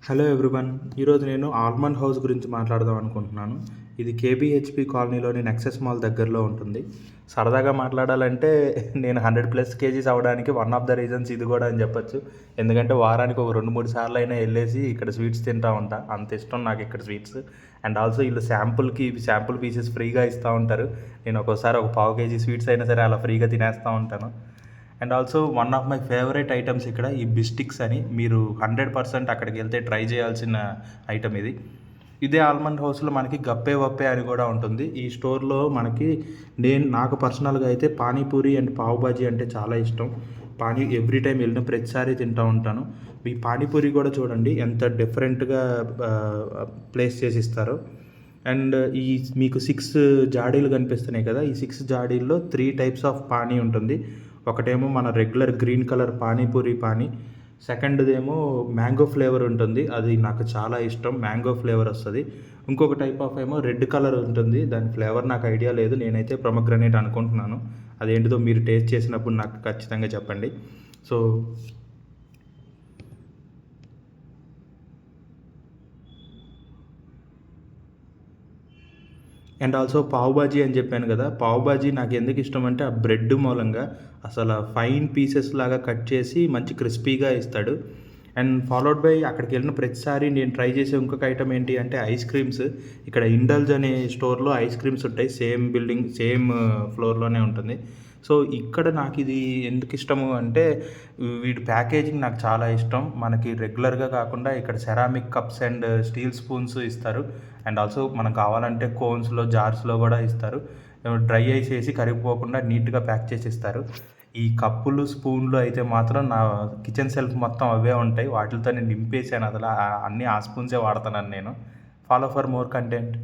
Hello everyone. ఈరోజు నేను almond house గురించి మాట్లాడదాం అనుకుంటున్నాను. ఇది కేబీహెచ్పి కాలనీలోని నెక్సెస్ మాల్ దగ్గరలో ఉంటుంది. సరదాగా మాట్లాడాలంటే నేను 100+ కేజీస్ అవ్వడానికి వన్ ఆఫ్ ద రీజన్స్ ఇది కూడా అని చెప్పొచ్చు. ఎందుకంటే వారానికి ఒక 2-3 సార్లు అయినా వెళ్ళేసి ఇక్కడ స్వీట్స్ తింటూ ఉంటా. అంత ఇష్టం నాకు ఇక్కడ స్వీట్స్. అండ్ ఆల్సో వీళ్ళు శాంపుల్ పీసెస్ ఫ్రీగా ఇస్తూ ఉంటారు. నేను ఒక్కోసారి ఒక పావు కేజీ స్వీట్స్ అయినా సరే అలా ఫ్రీగా తినేస్తూ ఉంటాను. And also one of my favourite items ఇక్కడ ఈ బిస్టిక్స్ అని. మీరు 100% అక్కడికి వెళ్తే ట్రై చేయాల్సిన ఐటమ్ ఇది. ఇదే ఆల్మండ్ హౌస్లో మనకి గప్పే వప్పే అని కూడా ఉంటుంది. ఈ స్టోర్లో మనకి నాకు పర్సనల్గా అయితే పానీపూరి అండ్ పావ్ బాజీ అంటే చాలా ఇష్టం. ఎవ్రీ టైం వెళ్ళిన ప్రతిసారి తింటూ ఉంటాను. ఈ పానీపూరి కూడా చూడండి ఎంత డిఫరెంట్గా ప్లేస్ చేసి ఇస్తారో. అండ్ మీకు 6 జాడీలు కనిపిస్తున్నాయి కదా, ఈ 6 జాడీల్లో 3 టైప్స్ ఆఫ్ పానీ ఉంటుంది. ఒకటేమో మన రెగ్యులర్ గ్రీన్ కలర్ పానీపూరి పానీ. సెకండ్దేమో మ్యాంగో ఫ్లేవర్ ఉంటుంది, అది నాకు చాలా ఇష్టం. మ్యాంగో ఫ్లేవర్ వస్తుంది. ఇంకొక టైప్ ఆఫ్ ఏమో రెడ్ కలర్ ఉంటుంది, దాని ఫ్లేవర్ నాకు ఐడియా లేదు. నేనైతే ప్రొమగ్రనేట్ అనుకుంటున్నాను. అదేంటిదో మీరు టేస్ట్ చేసినప్పుడు నాకు ఖచ్చితంగా చెప్పండి. So and also pav bhaji అని చెప్పాను కదా, పావ్ బాజీ నాకు ఎందుకు ఇష్టం అంటే ఆ బ్రెడ్ మూలంగా అసలు ఫైన్ పీసెస్ లాగా కట్ చేసి మంచి క్రిస్పీగా ఇస్తాడు. అండ్ ఫాలోడ్ బై అక్కడికి వెళ్ళిన ప్రతిసారి నేను ట్రై చేసే ఇంకొక ఐటమ్ ఏంటి అంటే ఐస్ క్రీమ్స్. ఇక్కడ ఇండల్జ్ అనే స్టోర్లో ఐస్ క్రీమ్స్ ఉంటాయి, సేమ్ ఫ్లోర్లోనే ఉంటుంది. సో ఇక్కడ నాకు ఇది ఎందుకు ఇష్టము అంటే వీడి ప్యాకేజింగ్ నాకు చాలా ఇష్టం. మనకి రెగ్యులర్గా కాకుండా ఇక్కడ ceramic cups and steel spoons ఇస్తారు. అండ్ ఆల్సో మనకు కావాలంటే కోన్స్లో జార్స్లో కూడా ఇస్తారు. డ్రై ఐస్ వేసి కరిగిపోకుండా నీట్గా ప్యాక్ చేసి ఇస్తారు. ఈ కప్పులు స్పూన్లు అయితే మాత్రం నా కిచెన్ సెల్ఫ్ మొత్తం అవే ఉంటాయి. వాటితో నేను నింపేసాను అసలు. అన్నీ ఆ స్పూన్సే వాడుతున్నాను నేను. Follow for more content.